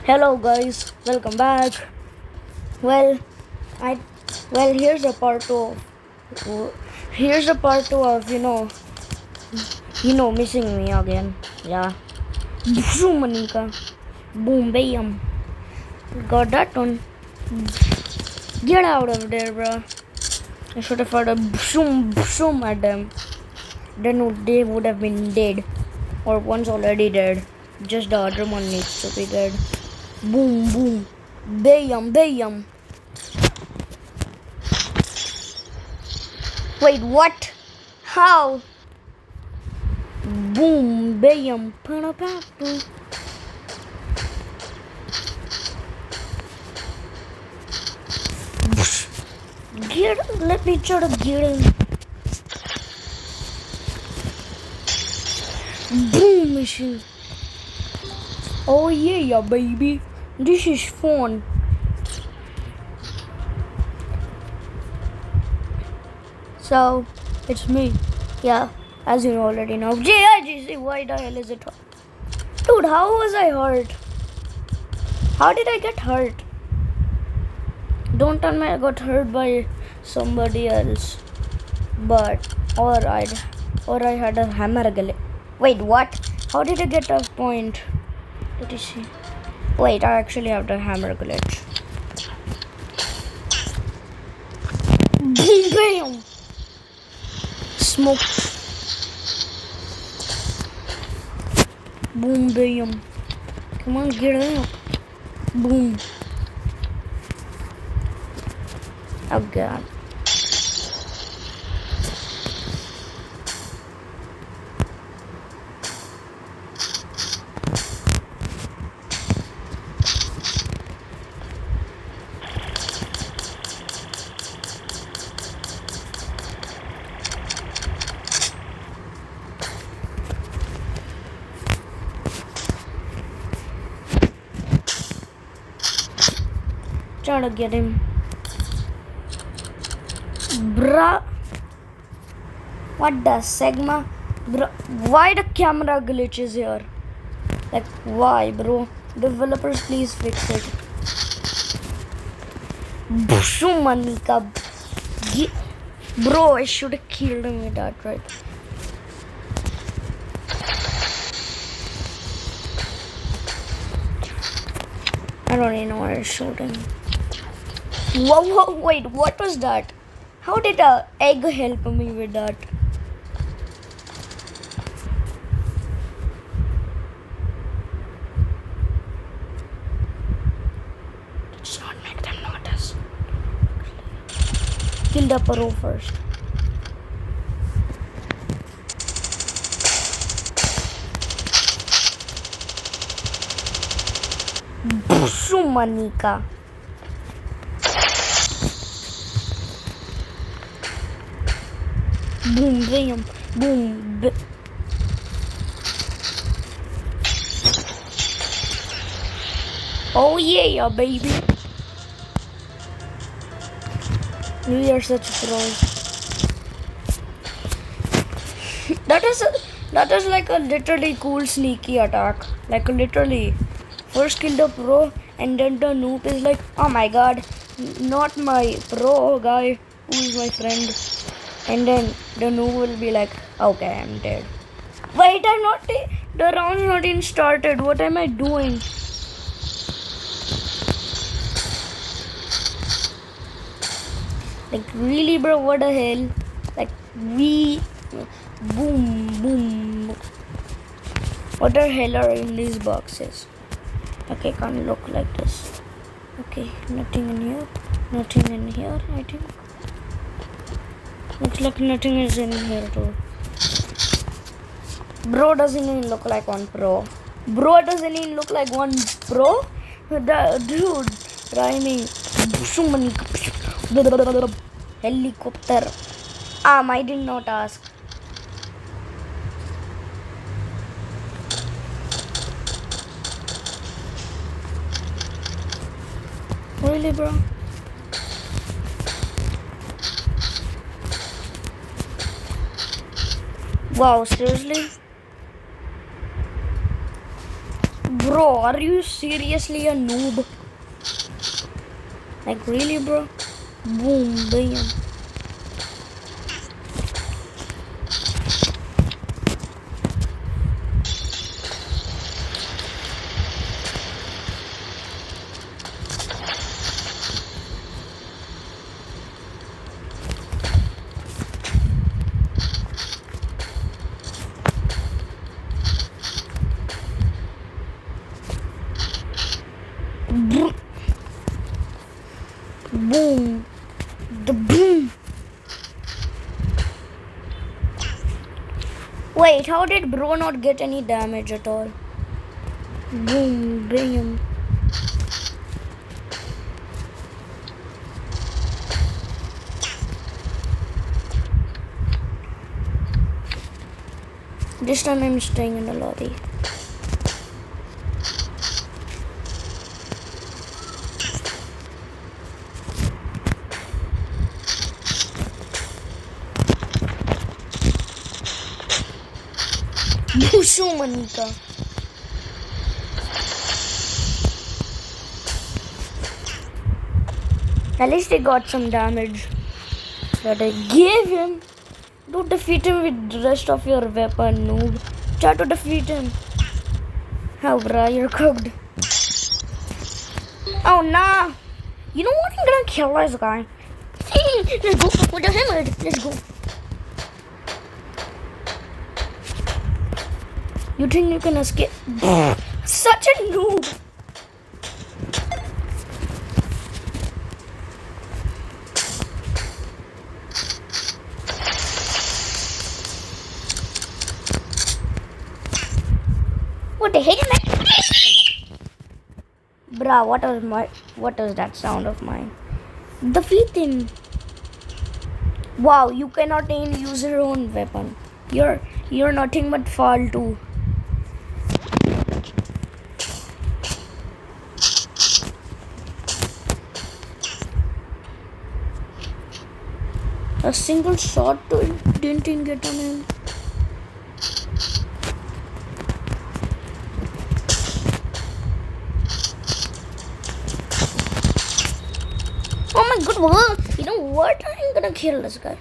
Hello guys, welcome back. Well, I here's a part two. Here's a part two of missing me again. Yeah. Boom, Manika. Boom, bam. Got that one. Get out of there, bro. I should have heard a boom at them. Then they would have been dead, or one's already dead. Just the other one needs to be dead. Boom, boom. Bam. Wait, what? How? Boom, bam, pa-da-pa-poo. Let me try to get him. Boom, machine. Oh yeah, baby. This is fun. So, it's me. Yeah, as you already know. JIGC, why the hell is it hurt? Dude, how was I hurt? How did I get hurt? Don't tell me I got hurt by somebody else. Or I had a hammer glitch. Wait, what? How did I get a point? Let me see. Wait, I actually have the hammer glitch. Bam! Smoke. Boom, bam. Come on, get out. Boom. Oh god. Try to get him. Bruh. What the Sigma? Bruh. Why the camera glitch is here? Like, why, bro? Developers, please fix it. Boom, Manika. Bro, I should have killed him with that, right? I don't even know why I shot him. Whoa, wait, what was that? How did an egg help me with that? Let's not make them notice. Kill the pro first. Boom, Manika. Boom, bam, boom. Oh yeah, baby. We are such pros. that is like a literally cool sneaky attack. Like literally. First kill the pro and then the noob is like, oh my god, not my pro guy who is my friend. And then the noob will be like, okay, I'm dead. Wait, the round's not even started. What am I doing? Like, really, bro, what the hell? Like, boom. What the hell are in these boxes? Okay, can't look like this. Okay, nothing in here. Nothing in here, I think. Looks like nothing is in here too. Bro doesn't even look like one pro. Bro doesn't even look like one pro. Dude, rhyming. Helicopter. I did not ask. Really, bro? Wow, seriously? Bro, are you seriously a noob? Like, really, bro? Boom, bam. Boom. The boom. Wait, how did bro not get any damage at all? Boom, bam. This time I'm staying in the lobby. Bushu Manika. At least he got some damage that I gave him. Don't defeat him with the rest of your weapon, noob. Try to defeat him. How, bruh, you're cooked. Oh, nah. You know what? I'm gonna kill this guy. Let's go with the hammer. Let's go. You think you can escape? Such a noob. What the hell, man? Bruh, what was that sound of mine? Defeat him. Wow, you cannot even use your own weapon. You're nothing but fall too. A single shot didn't even get on him. Oh my good work! You know what? I'm gonna kill this guy.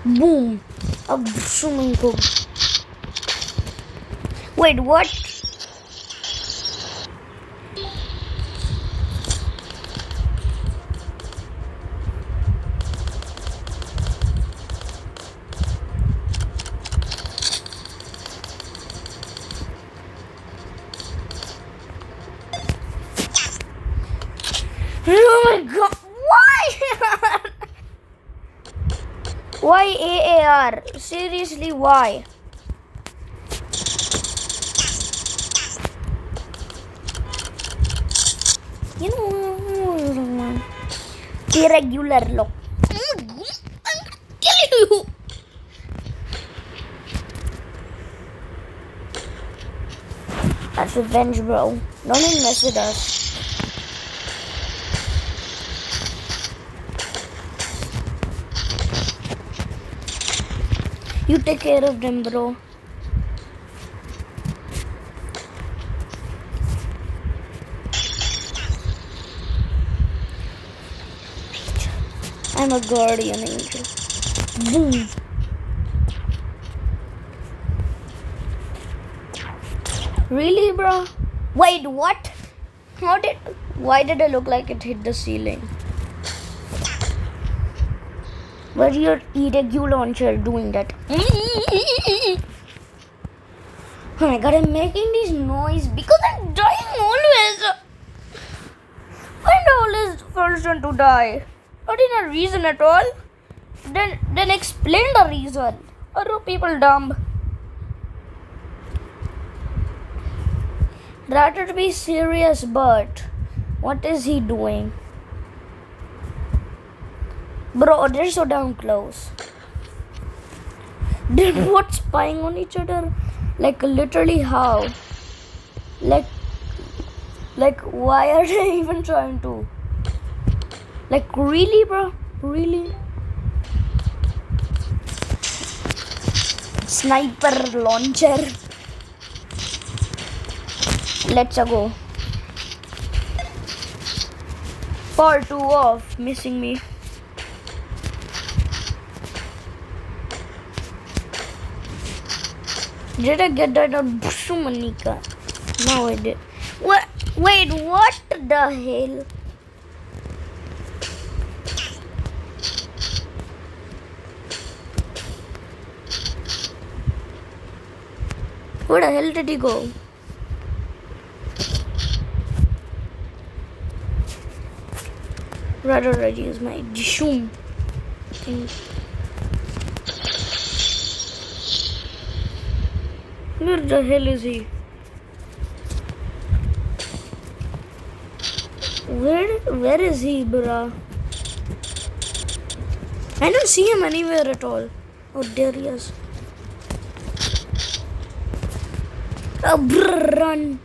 Boom! A swimming pool. Wait, what? Oh my god! Why? Why AAR? Seriously, why? You know, irregular look. I'm gonna kill you. That's revenge, bro. Don't even mess with us. You take care of them, bro. I'm a guardian angel. Boom. Really, bro? Wait, what? Why did it look like it hit the ceiling? Where's your irregular launcher doing that? Oh my god, I'm making this noise because I'm dying always. I'm always the first one to die. Not in a reason at all. Then explain the reason. Or are people dumb? Rather to be serious, but What is he doing? Bro, they're so damn close. They're both spying on each other. Like, literally how? Like, why are they even trying to? Like, really, bro? Really? Sniper launcher. Let's go. Part 2 of Missing Me. Did I get that on Manika? No, I did. What? Wait, what the hell? Where the hell did he go? Rather, I use my Dishoom thing. Where the hell is he? Where is he, bruh? I don't see him anywhere at all. Oh, there he is. Run.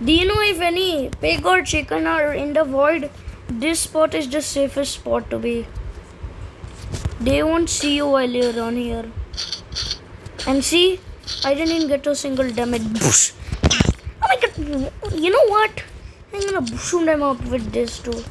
Do you know if any pig or chicken are in the void? This spot is the safest spot to be. They won't see you while you're on here. And see, I didn't even get a single damage. Oh my god! You know what? I'm gonna shoot them up with this too.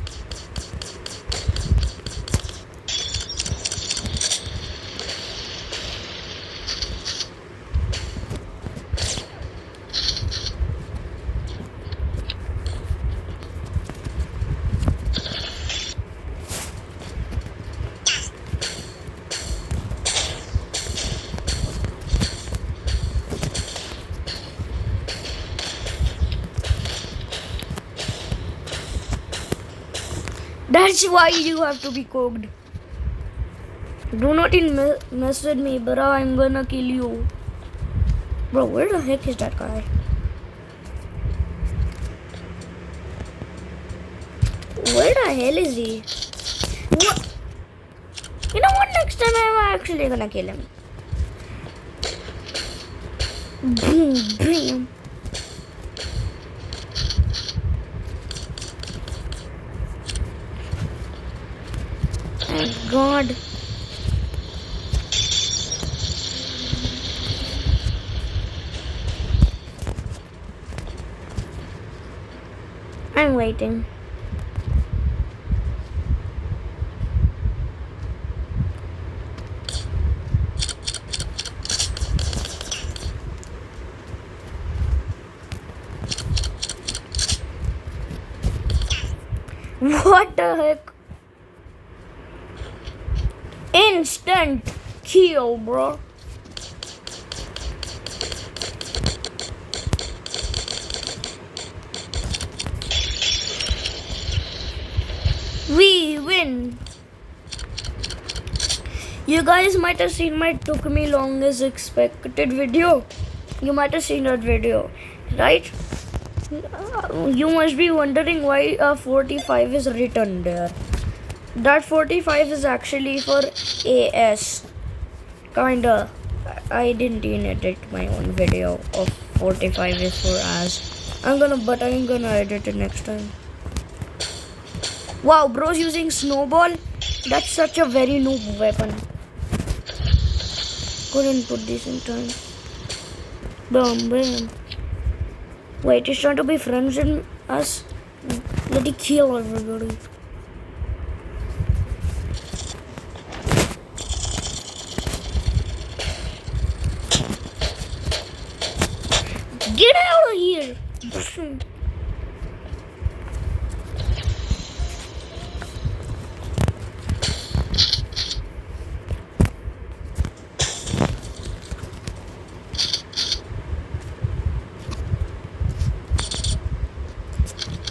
That's why you have to be cooked. Do not even mess with me, bro. I'm gonna kill you. Bro, where the heck is that guy? Where the hell is he? What? You know what? Next time I'm actually gonna kill him. Boom, bam. Thank God. I'm waiting. What the heck? Instant kill, bro. We win. You guys might have seen my took me long as expected video. You might have seen that video, right? You must be wondering why 45 is written there. That 45 is actually for AS. Kinda. I didn't even edit my own video of 45 is for AS. I'm gonna edit it next time. Wow, bro's using snowball. That's such a very noob weapon. Couldn't put this in time. Boom, bam. Wait, he's trying to be friends with us. Let it kill everybody. Get out of here!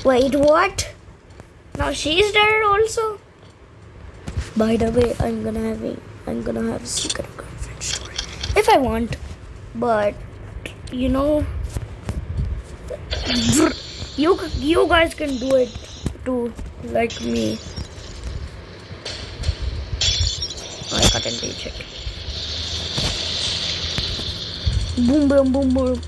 Wait, what? Now she's dead also? By the way, I'm gonna have a secret girlfriend story. If I want. But you know, You guys can do it too, like me. I couldn't reach it. Boom, boom, boom, boom.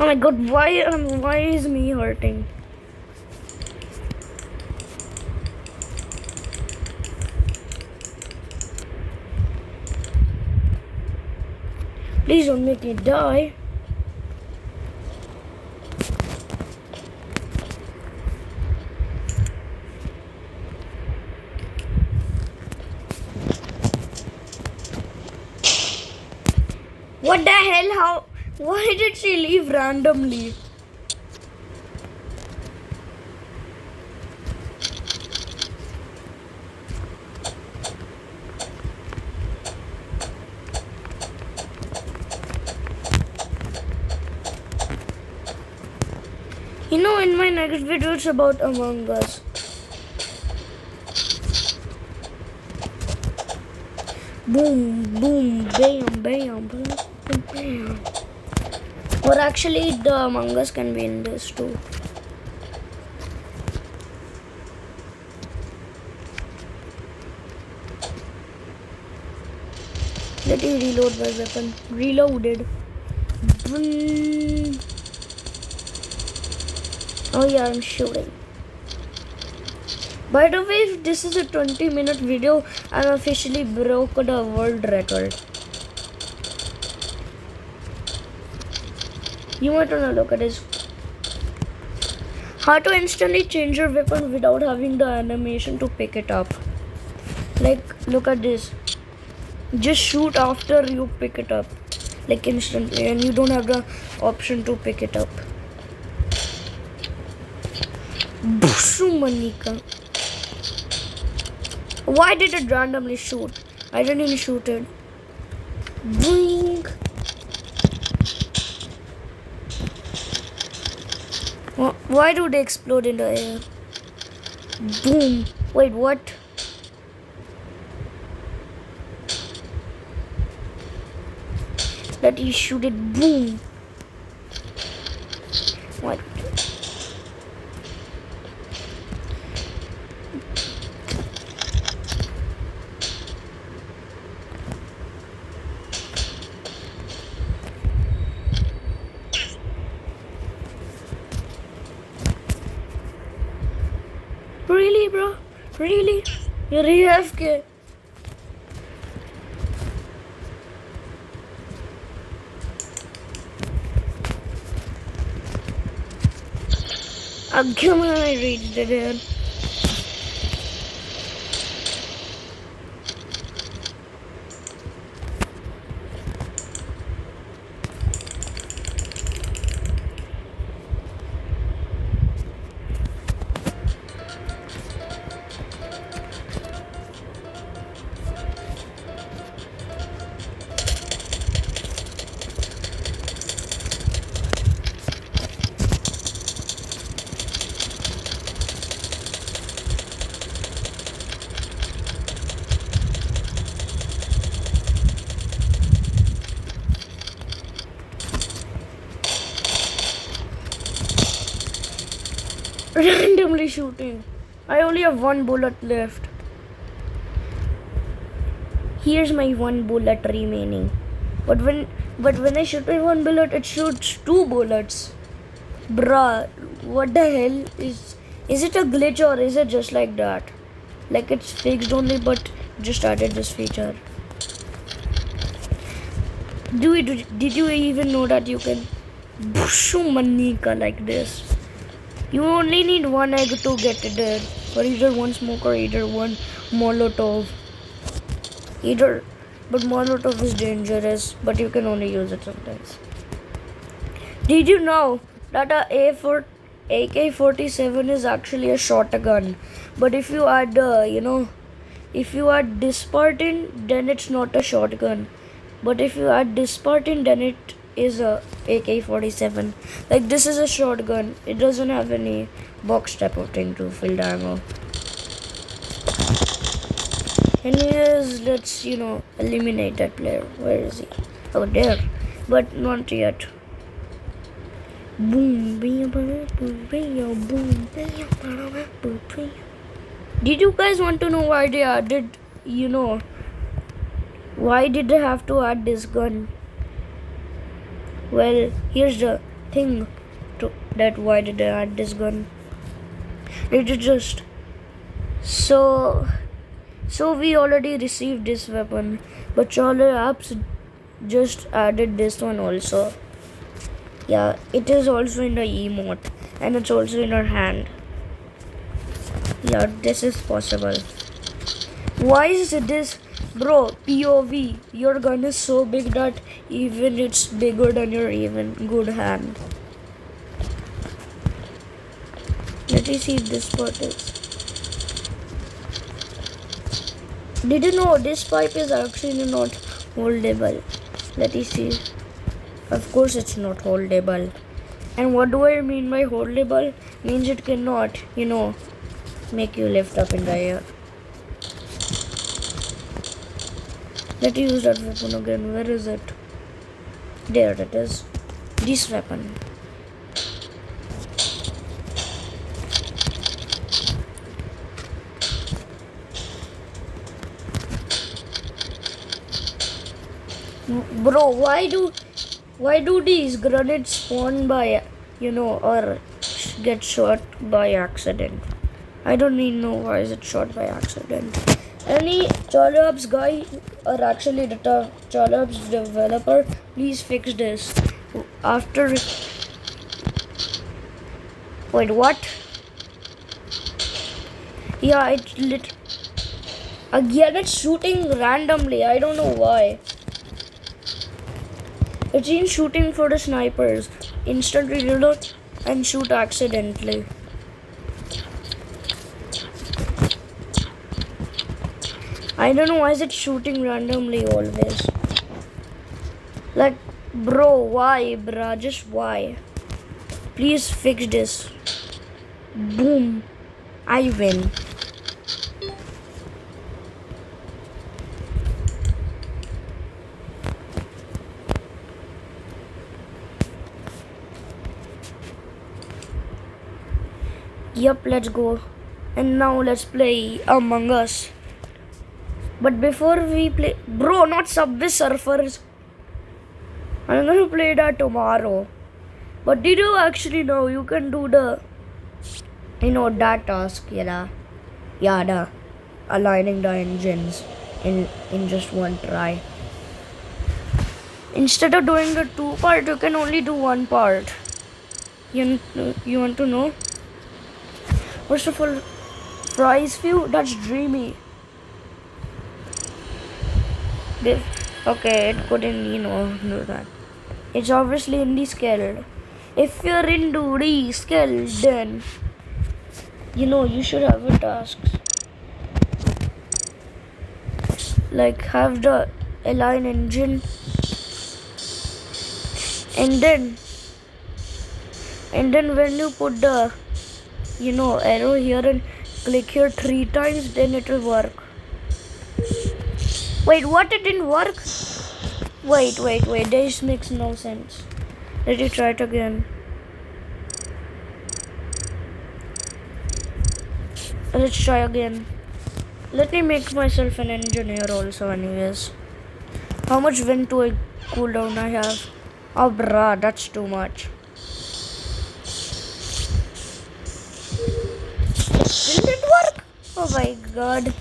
Oh my god, why is me hurting? Please don't make me die. What the hell? Why did she leave randomly? You know, in my next video it's about Among Us. Boom, boom, bam, bam, boom, boom, bam. Or actually, the Among Us can be in this too. Let me reload my weapon. Reloaded. Boom. Oh yeah, I'm shooting. By the way, if this is a 20-minute video, I'm officially broke the world record. You might wanna look at this. How to instantly change your weapon without having the animation to pick it up. Like, look at this. Just shoot after you pick it up. Like instantly, and you don't have the option to pick it up. Manika. Why did it randomly shoot? I didn't even shoot it. Boing. Why do they explode in the air? Boom. Wait, what? Let you shoot it. Boom. What? Really, bro? Really? You're AFK. Come on, I reached it here. Randomly shooting. I only have one bullet left. Here's my one bullet remaining. But when I shoot my one bullet, it shoots two bullets. Bruh, what the hell is it a glitch or is it just like that? Like it's fixed only but just added this feature. Did you even know that you can manika like this? You only need one egg to get it there. Or either one smoke or either one Molotov. But Molotov is dangerous, but you can only use it sometimes. Did you know that a AK-47 is actually a shotgun? But if you add, if you add Dispartin, then it's not a shotgun. But if you add Dispartin, then it is a AK-47. Like this is a shotgun. It doesn't have any box type of thing to fill the ammo. Anyways, let's eliminate that player. Where is he? Oh, there, but not yet. Boom, boom, boom, boom, boom. Did you guys want to know why they added? Why did they have to add this gun? Well, here's the thing. That why did they add this gun? It is just so we already received this weapon, but Charlie Apps just added this one also. Yeah, it is also in the emote and it's also in our hand. Yeah, this is possible. Why is this? Bro, POV, your gun is so big that even it's bigger than your even good hand. Let me see if this part is. Did you know this pipe is actually not holdable? Let me see. Of course it's not holdable. And what do I mean by holdable? Means it cannot, make you lift up in the air. Let's use that weapon again. Where is it? There it is. This weapon. Bro, why do these grenades spawn by, or get shot by accident? I don't even know why is it shot by accident. Any Charlie guy or actually the Charlie developer, please fix this. After wait, what? Yeah, again it's shooting randomly. I don't know why. It's in shooting for the snipers. Instantly reload and shoot accidentally. I don't know why is it shooting randomly always. Like, bro, why, bruh? Just why? Please fix this. Boom. I win. Yep, let's go. And now let's play Among Us. But before we play... Bro, not Subway Surfers. I'm gonna play that tomorrow. But did you actually know you can do the... that task, the aligning the engines in just one try. Instead of doing the 2 part, you can only do 1 part. You want to know? First of all, prize view, that's dreamy. Okay, it couldn't, do that. It's obviously in the scale. If you're into the scale, then, you should have a task. Like, have the align engine. And then when you put the, arrow here and click here 3 times, then it will work. Wait, what? It didn't work? Wait. This makes no sense. Let me try it again. Let's try again. Let me make myself an engineer also anyways. How much wind to a cooldown I have? Oh, bruh, that's too much. It still didn't work? Oh my god.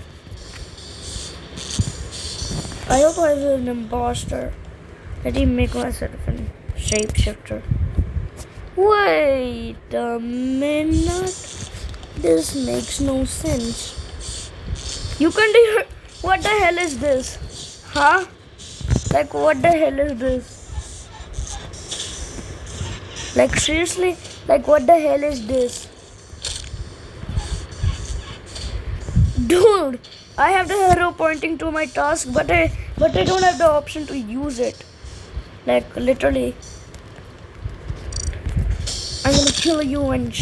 I hope I was an imposter. Let me make myself a shapeshifter. Wait a minute. This makes no sense. You can do... What the hell is this? Huh? Like, what the hell is this? Like, seriously? Like, what the hell is this? Dude, I have the arrow pointing to my task, but I don't have the option to use it. Like, literally. I'm gonna kill you and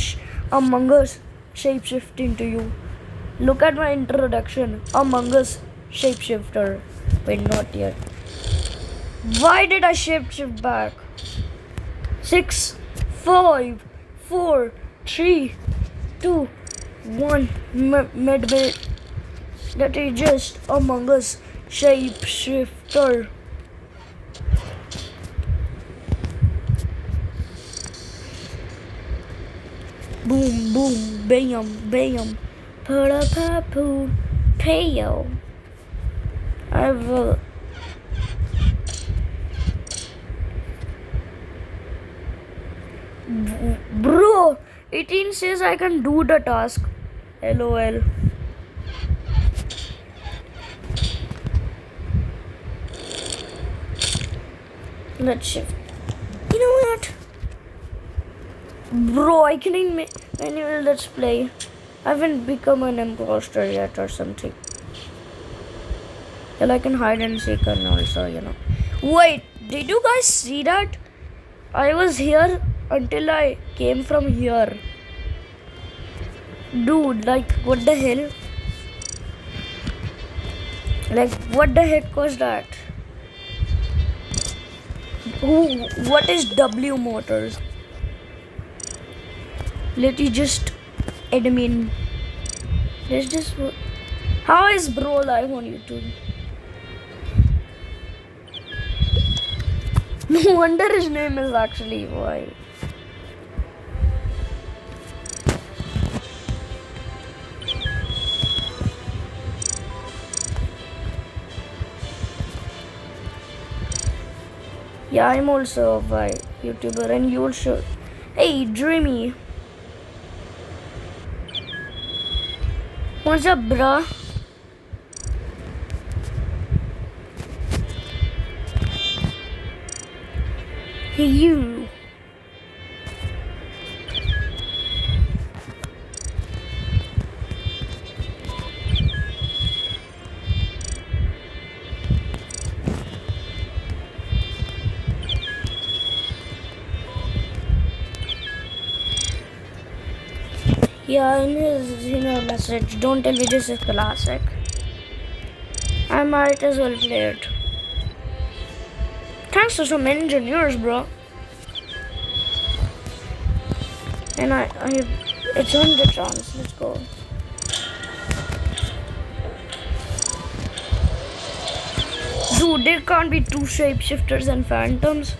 Among Us shapeshift into you. Look at my introduction. Among Us shapeshifter. Wait, not yet. Why did I shapeshift back? 6, 5, 4, 3, 2, 1. Midway. That is just Among Us shapeshifter. Boom, boom, bam, bam. Pa-da-pa-poo, payo. I have a... Bro, 18 says I can do the task. LOL. Let's shift. You know what? Bro, I can't make anyway, let's play. I haven't become an imposter yet or something. Well, I can hide and seek and also, you know. Wait, did you guys see that? I was here until I came from here. Dude, like, what the hell? Like, what the heck was that? What is W Motors? Let me just admin. Let's just... How is bro live on YouTube? No wonder his name is actually why. Yeah, I'm also a YouTuber and you'll show. Hey, Dreamy. What's up, bruh? Hey, you. Yeah, in his message, don't tell me this is classic. I might as well play it. Thanks to some engineers, bro. And it's on the chance. Let's go. Dude, there can't be two shapeshifters and phantoms.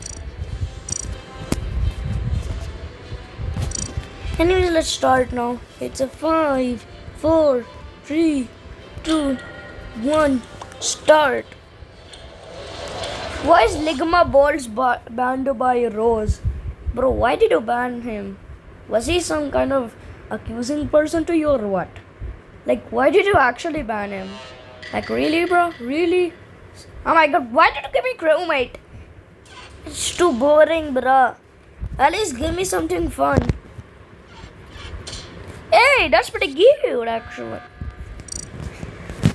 Anyways, let's start now. It's a 5, 4, 3, 2, 1, start. Why is Ligma Balls banned by Rose? Bro, why did you ban him? Was he some kind of accusing person to you or what? Like, why did you actually ban him? Like, really, bro? Really? Oh my god, why did you give me crewmate? It's too boring, bro. At least give me something fun. Hey, that's pretty cute, actually.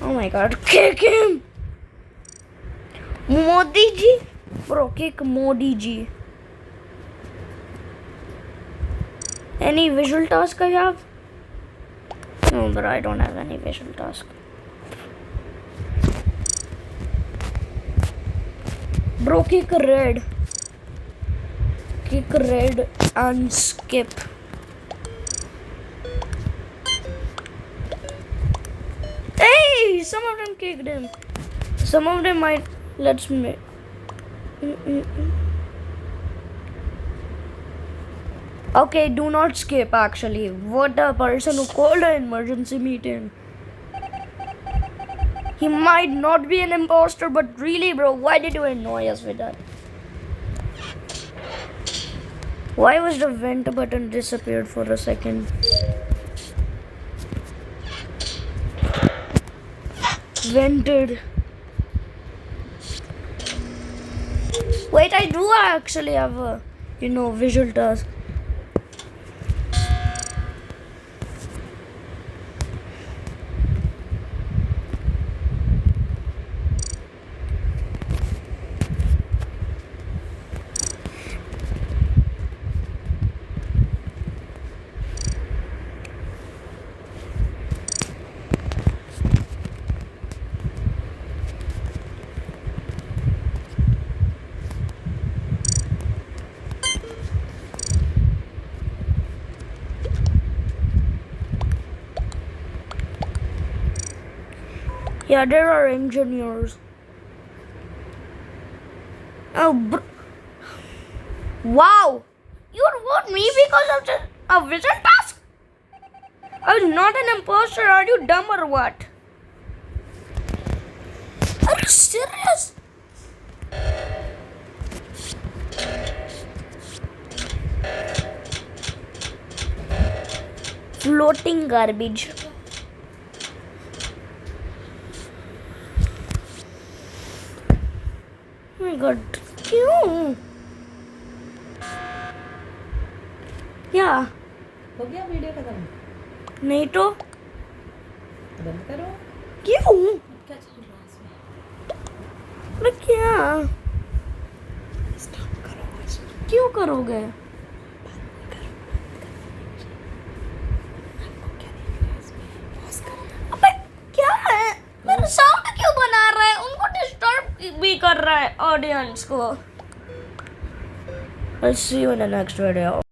Oh my god, kick him! Modi ji? Bro, kick Modi ji. Any visual task I have? No, but I don't have any visual task. Bro, kick red. Kick red and skip. Hey, some of them kicked him. Some of them might. Let's make. Okay, do not skip actually. What a person who called an emergency meeting. He might not be an imposter, but really, bro, why did you annoy us with that? Why was the vent button disappeared for a second? Vented. Wait, I do actually have a, visual task. Yeah, there are engineers. Oh, wow! You would vote me because of just a vision task? I was not an imposter. Are you dumb or what? Are you serious? Floating garbage. Oh my god. क्यों? क्या? हो गया video खत्म? नहीं तो बंद करो। क्यों? क्या चल रहा है इसमें? अरे क्या? स्टॉप करो इसको। क्यों करोगे? बंद करो। आपको क्या दिख रहा है इसमें? पॉज कर दो। अबे क्या है? मेरा साउंड क्यों बना रहा है? उनको डिस्टर्ब भी कर रहा है ऑडियंस को। I'll see you in the next video.